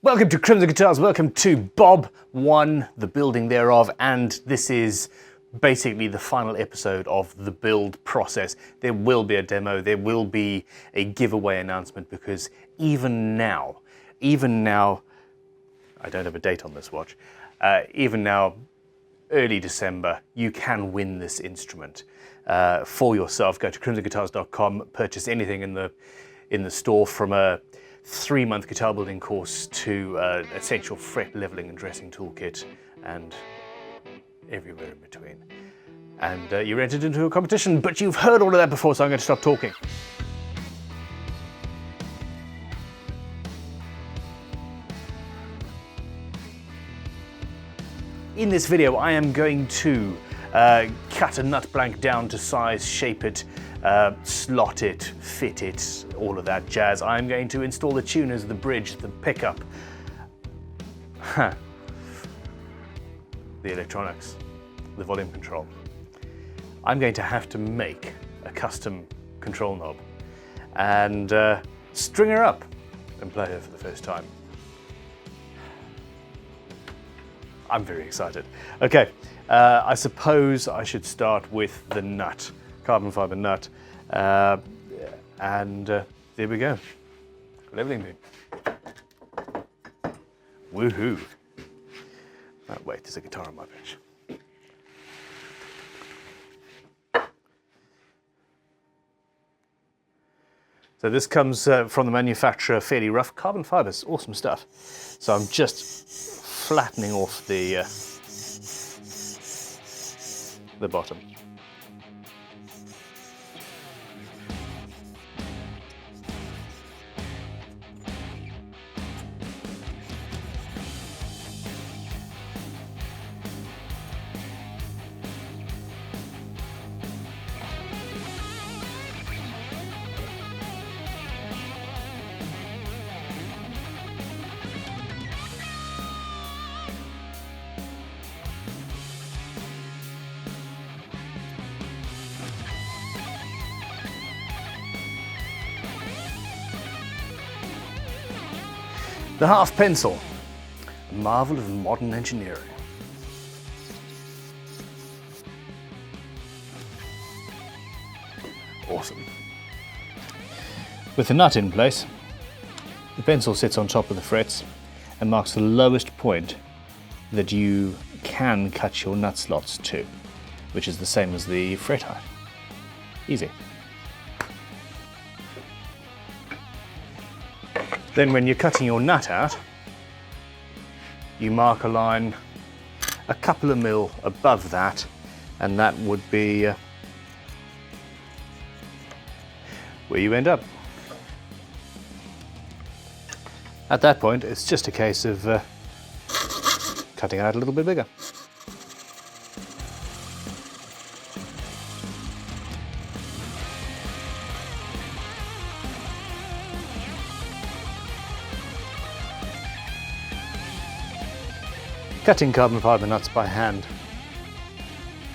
Welcome to Crimson Guitars, welcome to BoB1, the building thereof, and this is basically the final episode of the build process. There will be a demo, there will be a giveaway announcement, because even now, I don't have a date on this watch, even now, early December, you can win this instrument for yourself. Go to crimsonguitars.com, purchase anything in the store, from a 3-month guitar building course to essential fret leveling and dressing toolkit and everywhere in between. And you're entered into a competition, but you've heard all of that before, so I'm going to stop talking. In this video, I am going to cut a nut blank down to size, shape it, slot it, fit it, all of that jazz. I'm going to install the tuners, the bridge, the pickup, the electronics, the volume control. I'm going to have to make a custom control knob and string her up and play her for the first time. I'm very excited. Okay, I suppose I should start with the nut, carbon fiber nut, and there we go, leveling beam. Woohoo! Oh, wait, there's a guitar on my bench. So this comes from the manufacturer, fairly rough. Carbon fibers, awesome stuff. So I'm just flattening off the bottom. The half pencil, a marvel of modern engineering. Awesome. With the nut in place, the pencil sits on top of the frets and marks the lowest point that you can cut your nut slots to, which is the same as the fret height. Easy. Then when you're cutting your nut out, you mark a line a couple of mil above that, and that would be where you end up. At that point, it's just a case of cutting out a little bit bigger. Cutting carbon fiber nuts by hand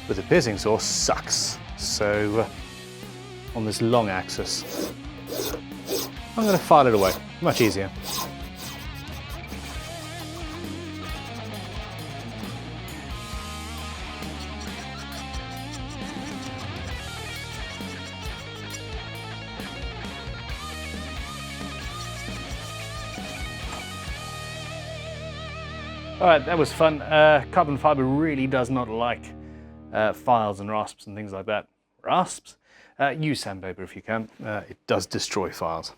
with a piercing saw sucks, so on this long axis, I'm going to file it away, much easier. All right, that was fun. Carbon fiber really does not like files and rasps and things like that. Rasps? Use sandpaper if you can. It does destroy files.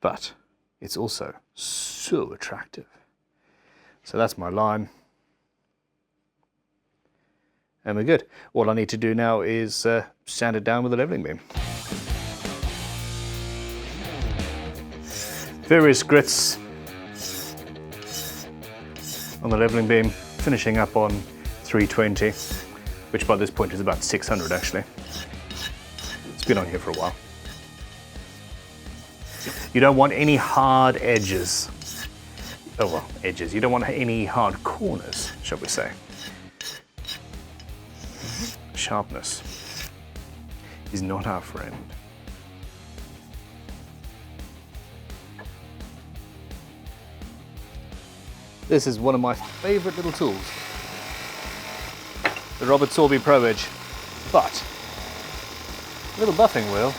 But it's also so attractive. So that's my line. And we're good. All I need to do now is sand it down with a leveling beam. Various grits on the leveling beam, finishing up on 320, which by this point is about 600 actually. It's been on here for a while. You don't want any hard edges. Oh well, edges. You don't want any hard corners, shall we say. Sharpness is not our friend. This is one of my favourite little tools, the Robert Sorby Pro Edge, but a little buffing wheel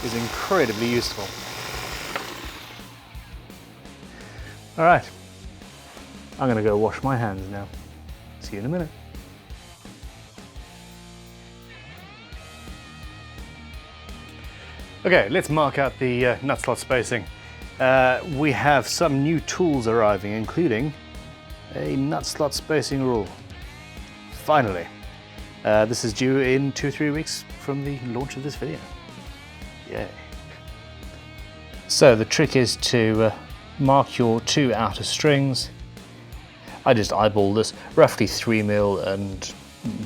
is incredibly useful. Alright, I'm going to go wash my hands now. See you in a minute. Okay, let's mark out the nut slot spacing. We have some new tools arriving, including a nut slot spacing rule. Finally. This is due in 2-3 weeks from the launch of this video. Yay. So the trick is to mark your 2 outer strings. I just eyeball this, roughly 3mm and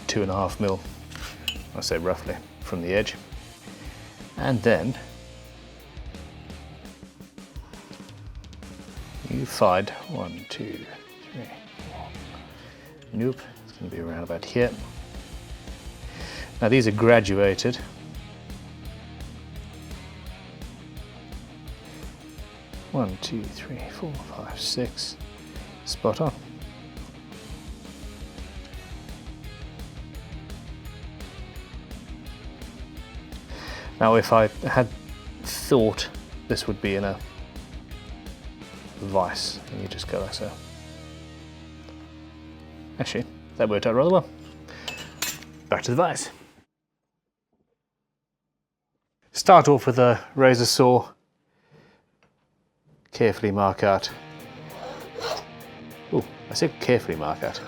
2.5mm. I say roughly, from the edge. And then you find 1, 2, 3, 4. Nope, it's going to be around about here. Now these are graduated. One, 2, 3, 4, 5, 6. Spot on. Now if I had thought this would be in a vise, and you just go like so. Actually, that worked out rather well. Back to the vise. Start off with a razor saw. Carefully mark out. Oh, I said carefully mark out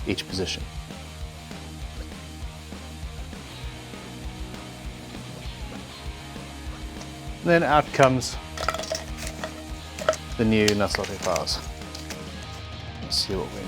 each position. Then out comes the new nut slotting files. Let's see what we need.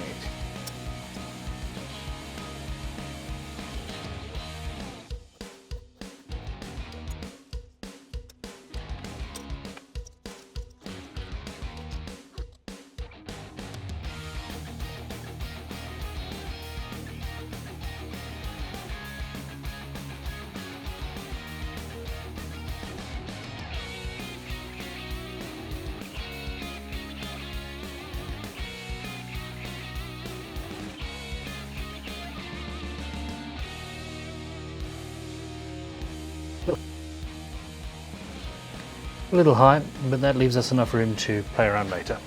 A little high, but that leaves us enough room to play around later.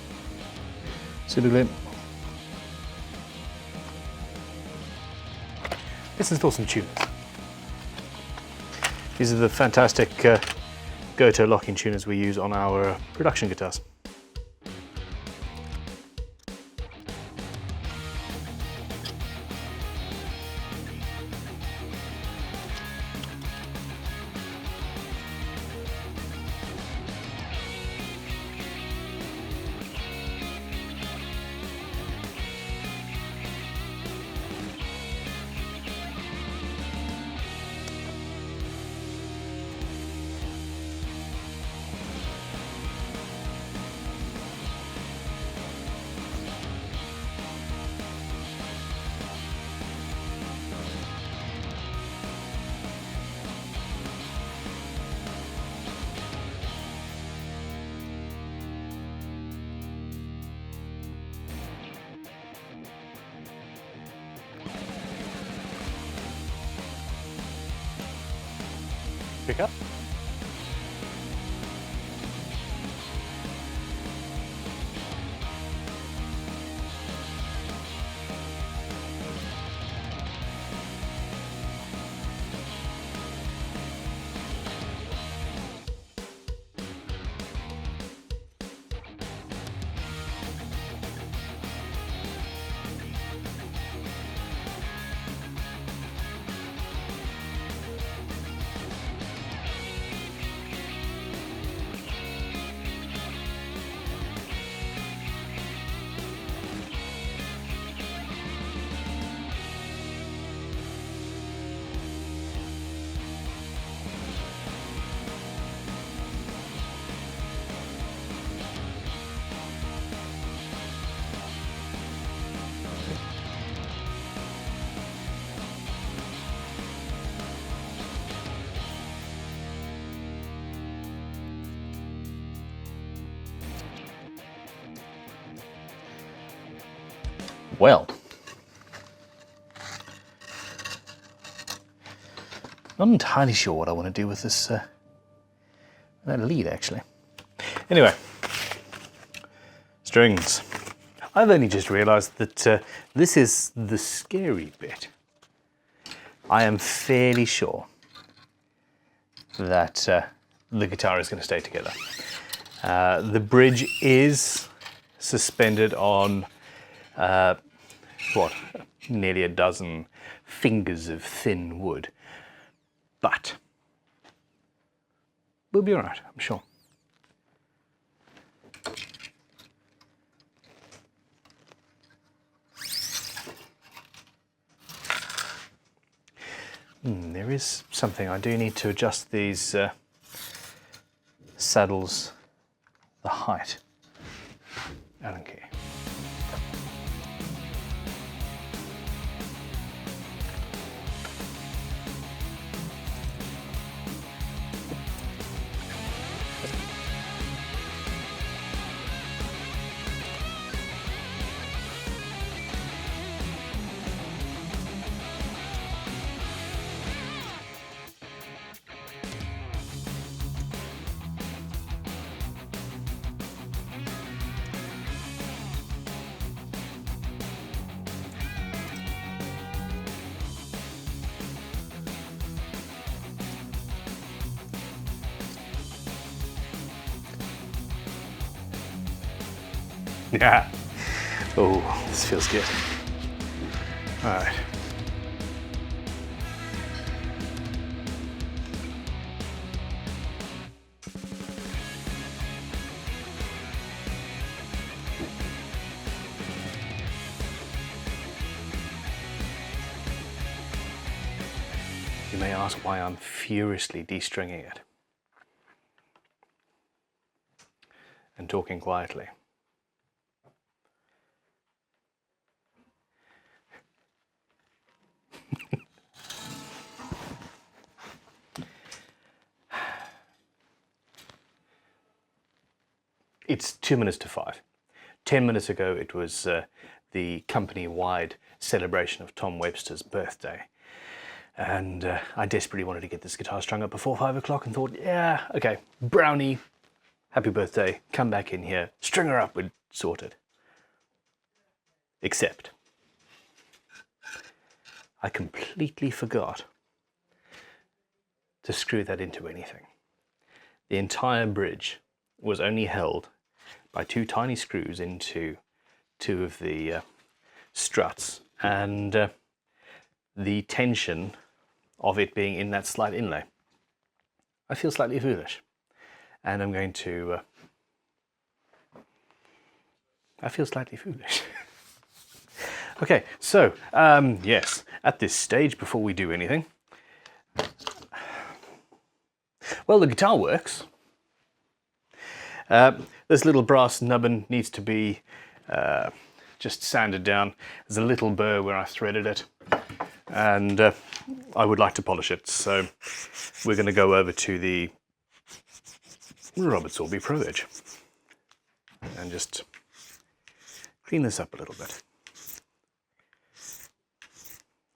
Super glue. Let's install some tuners. These are the fantastic Gottah locking tuners we use on our production guitars. Pick up. Well, not entirely sure what I want to do with this that lead, actually. Anyway, strings. I've only just realised that this is the scary bit. I am fairly sure that the guitar is going to stay together. The bridge is suspended on nearly a dozen fingers of thin wood, but we'll be all right, I'm sure. There is something. I do need to adjust these saddles, the height. Allen key. Yeah. Oh, this feels good. All right. You may ask why I'm furiously de-stringing it and talking quietly. It's 2 minutes to 5. 10 minutes ago it was the company-wide celebration of Tom Webster's birthday. And I desperately wanted to get this guitar strung up before 5 o'clock and thought, yeah, okay, Brownie, happy birthday, come back in here, string her up, we're sorted. Except, I completely forgot to screw that into anything. The entire bridge was only held by 2 tiny screws into 2 of the struts, and the tension of it being in that slight inlay. I feel slightly foolish, and I'm going to I feel slightly foolish. Okay, so yes, at this stage, before we do anything, well, the guitar works. This little brass nubbin needs to be just sanded down. There's a little burr where I threaded it, and I would like to polish it. So we're going to go over to the Robert Sorbie Pro Edge and just clean this up a little bit.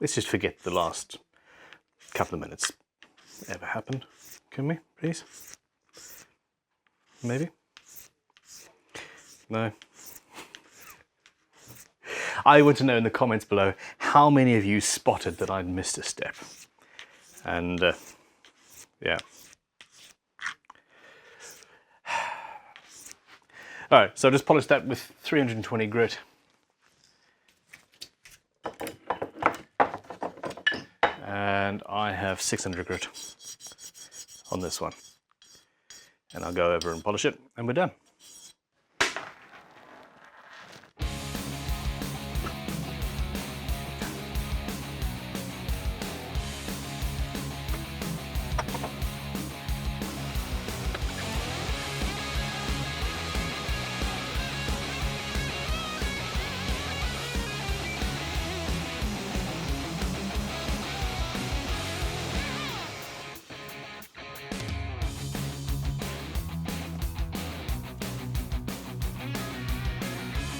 Let's just forget the last couple of minutes ever happened. Can we, please? Maybe? No? I want to know in the comments below how many of you spotted that I'd missed a step. And yeah. Alright, so I just polished that with 320 grit. And I have 600 grit on this one. And I'll go over and polish it, and we're done.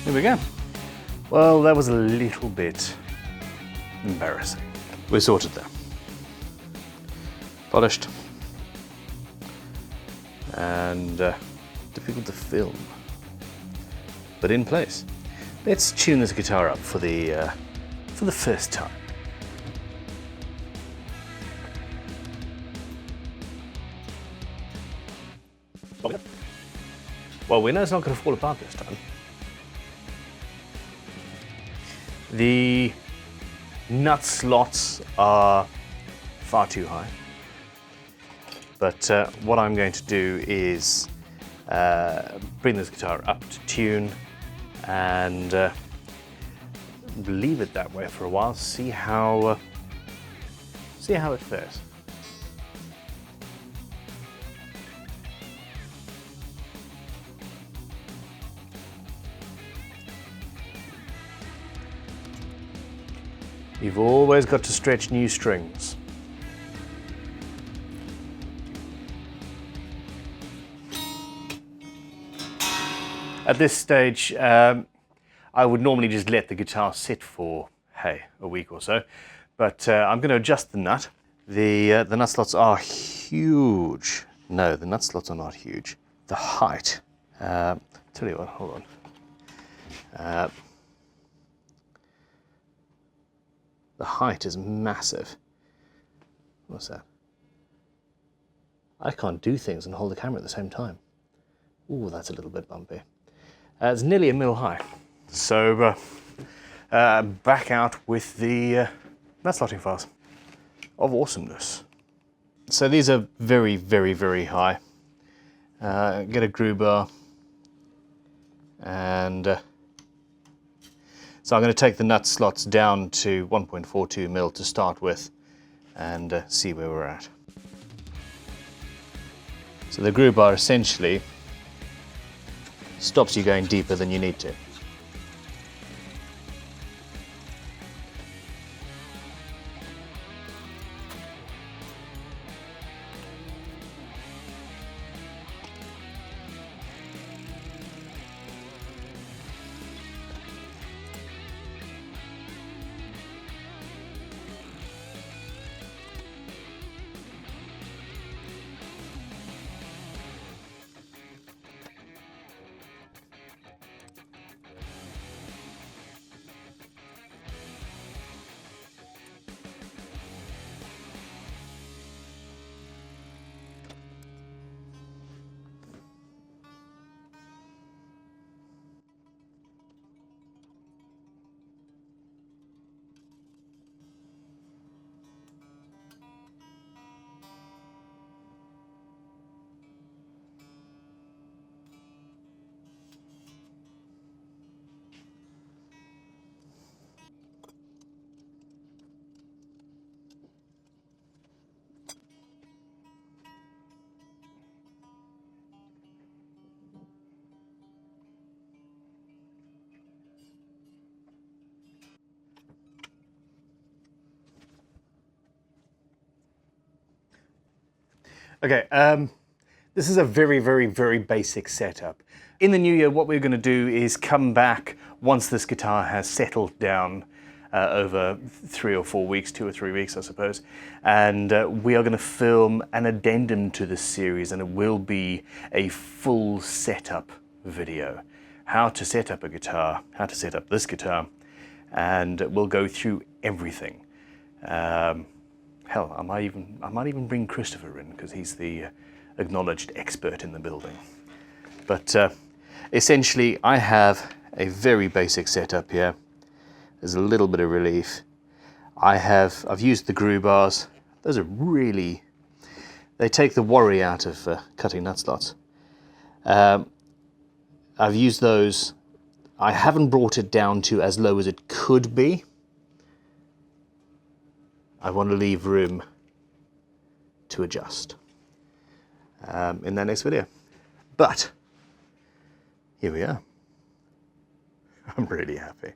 Here we go. Well, that was a little bit embarrassing. We're sorted there. Polished. And difficult to film, but in place. Let's tune this guitar up for the first time. Well, we know it's not going to fall apart this time. The nut slots are far too high, but what I'm going to do is bring this guitar up to tune and leave it that way for a while, see how it fares. You've always got to stretch new strings. At this stage, I would normally just let the guitar sit for, hey, a week or so, but I'm going to adjust the nut. The nut slots are huge. No, the nut slots are not huge. The height. Tell you what, hold on. The height is massive. What's that? I can't do things and hold the camera at the same time. Ooh, that's a little bit bumpy. It's nearly a mil high. So back out with the nut slotting files of awesomeness. So these are very, very, very high. Get a Crowe bar, and so I'm going to take the nut slots down to 1.42 mil to start with and see where we're at. So the Crowe bar essentially stops you going deeper than you need to. Okay, this is a very, very, very basic setup. In the new year, what we're going to do is come back once this guitar has settled down over 3 or 4 weeks, 2 or 3 weeks, I suppose, and we are going to film an addendum to this series, and it will be a full setup video. How to set up a guitar, how to set up this guitar, and we'll go through everything. Hell, I might even bring Christopher in, because he's the acknowledged expert in the building. But essentially, I have a very basic setup here. There's a little bit of relief. I've used the Crowe bars. Those are really, they take the worry out of cutting nut slots. I've used those. I haven't brought it down to as low as it could be. I want to leave room to adjust in that next video. But here we are. I'm really happy.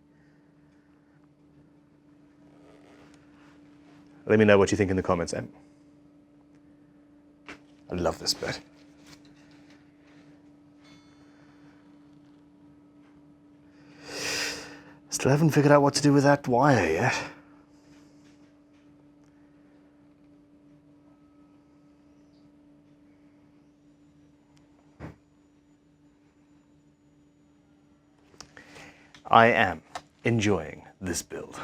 Let me know what you think in the comments, I love this bit. Still haven't figured out what to do with that wire yet. I am enjoying this build.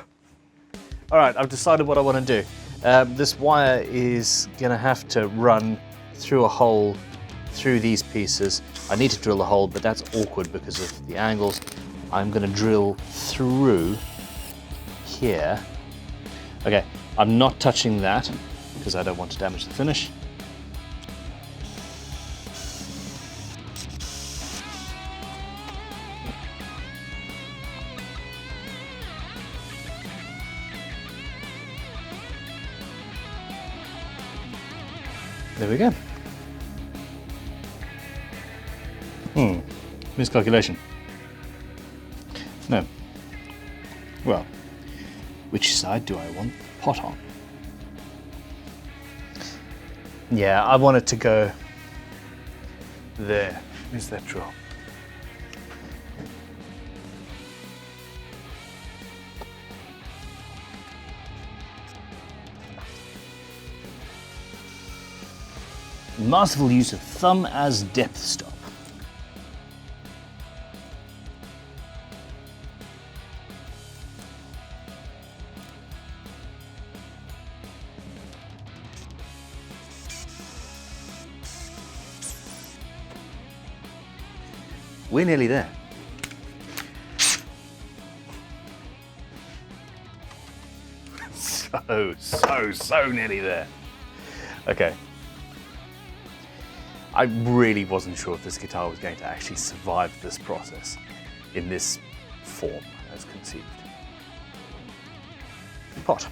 All right, I've decided what I want to do. This wire is going to have to run through a hole through these pieces. I need to drill a hole, but that's awkward because of the angles. I'm going to drill through here. Okay, I'm not touching that because I don't want to damage the finish. There we go. Miscalculation. No. Well, which side do I want the pot on? Yeah, I want it to go there. Where's that drill? Masterful use of thumb as depth stop. We're nearly there. So nearly there. Okay. I really wasn't sure if this guitar was going to actually survive this process in this form as conceived. Pot.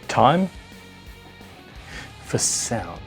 Time for sound.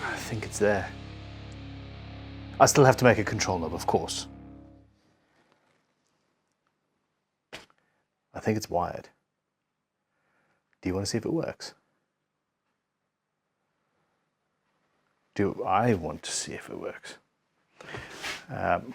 I think it's there. I still have to make a control knob, of course. I think it's wired. Do you want to see if it works? Do I want to see if it works? Okay.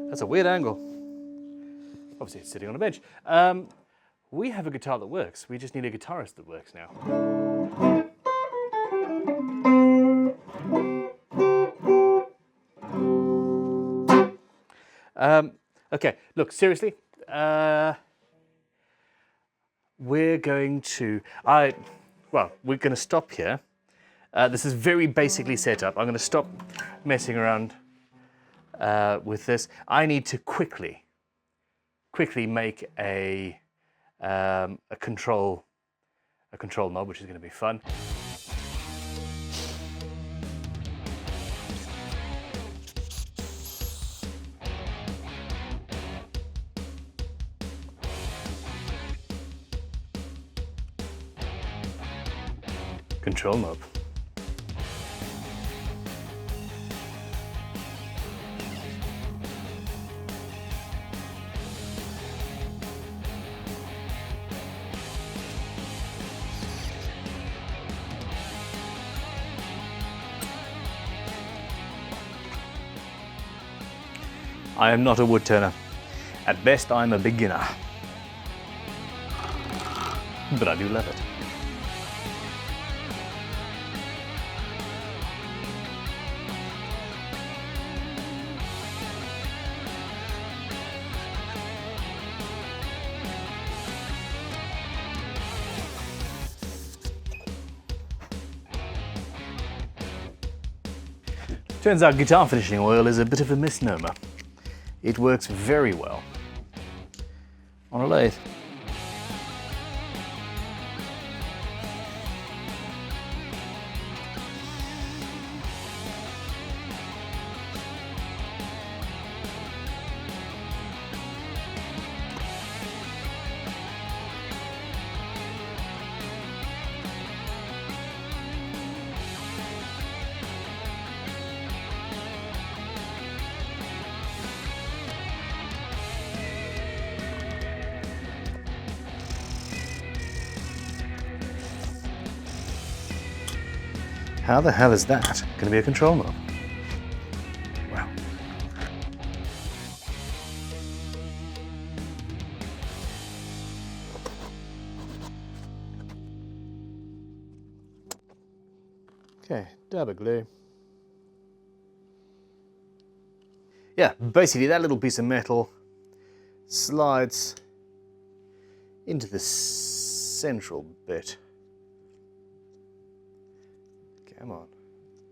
That's a weird angle. Obviously it's sitting on a bench. We have a guitar that works. We just need a guitarist that works now. Okay, look, seriously. we're going to, we're going to stop here. This is very basically set up. I'm going to stop messing around with this. I need to quickly make a control knob, which is going to be fun. Control knob. I am not a wood turner. At best, I'm a beginner. But I do love it. Turns out guitar finishing oil is a bit of a misnomer. It works very well on a lathe. How the hell is that going to be a control knob? Wow. Okay, dab of glue. Yeah, basically that little piece of metal slides into the central bit. Come on,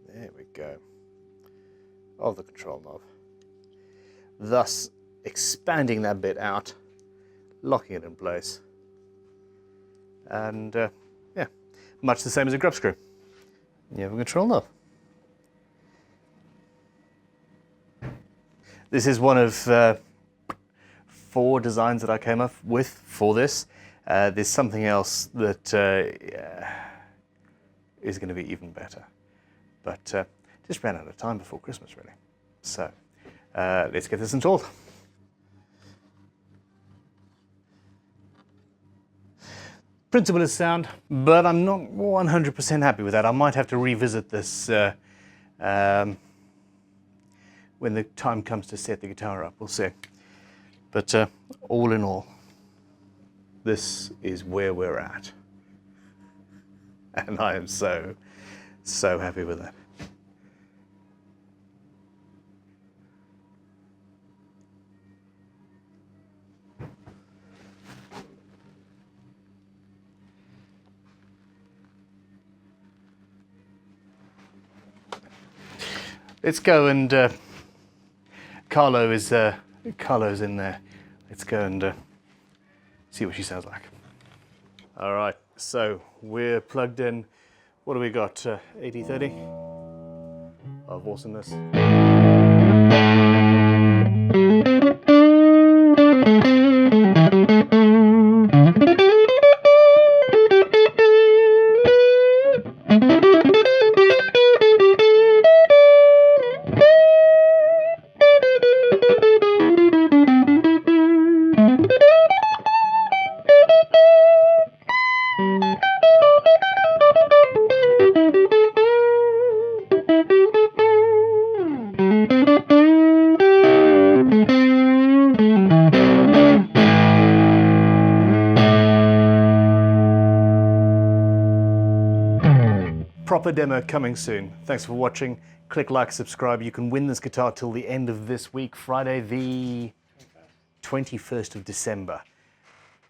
there we go, of the control knob, thus expanding that bit out, locking it in place, and yeah, much the same as a grub screw. You have a control knob. This is one of 4 designs that I came up with for this. There's something else that is going to be even better, but just ran out of time before Christmas, really. So let's get this installed. Principle is sound, but I'm not 100% happy with that. I might have to revisit this when the time comes to set the guitar up. We'll see. But all in all, this is where we're at. And I am so happy with that. Let's go and Carlo's in there. Let's go and see what she sounds like. All right, so we're plugged in. What do we got? 80-30 of awesomeness. Proper demo coming soon. Thanks for watching. Click like, subscribe. You can win this guitar till the end of this week, Friday the 21st of December.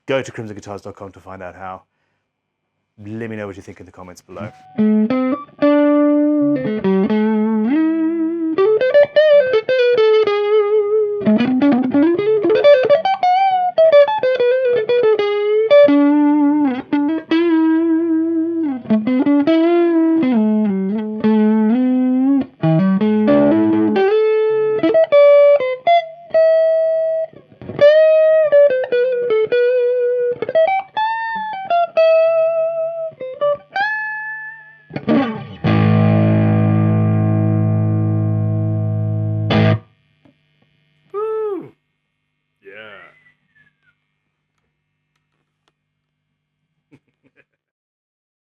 Go to crimsonguitars.com to find out how. Let me know what you think in the comments below.